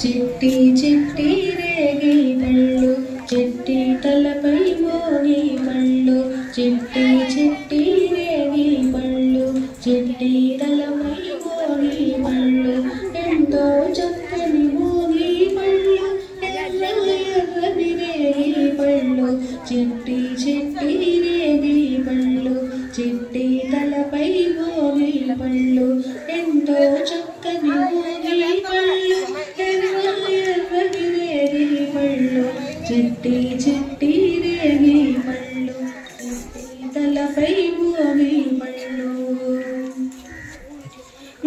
చిట్టి చిట్టి రేగి పళ్ళు చిట్టి తలపై మోగి పళ్ళు చిట్టి చిట్టి రేగి పళ్ళు చిట్టి తలపై మోగి పళ్ళు ఎంతో చక్కని మోగి పళ్ళు ఎర్రని రేగి పళ్ళు చిట్టి చిట్టి రేగి పళ్ళు చిట్టి తలపై మోగి పళ్ళు ఎంతో చక్కని మోగి పళ్ళు ఎర్రని రేగి పళ్ళు చిట్టి చిట్టి రేగి పళ్ళు చిట్టి తలపై మోగి పళ్ళు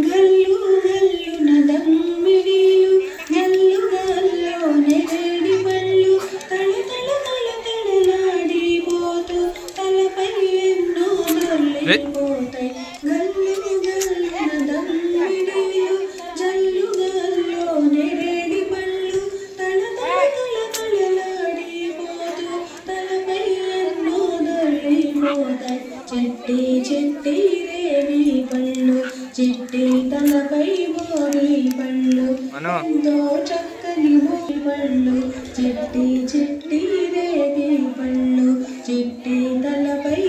గల్లు గల్లు నదమ్మిడిలు గల్లు గల్లు నెరడి పళ్ళు తళ తళ తళ తళలాడిపోతూ తలపై ఎన్నో దొల్లిపోతాయి గల్లు గల్లు నదమ్మిడిలు జల్లు గల్లు నెరడి పళ్ళు తళ తళ తళ తళలాడిపోతూ తలపై ఎన్నో దొల్లిపోతాయి చిట్టి చిట్టి రేగి పళ్ళు చిట్టి తలపై మోగి పళ్ళు ఎంతో చక్కని మోగి పళ్ళు చిట్టి చిట్టి రేగి పళ్ళు చిట్టి తలపై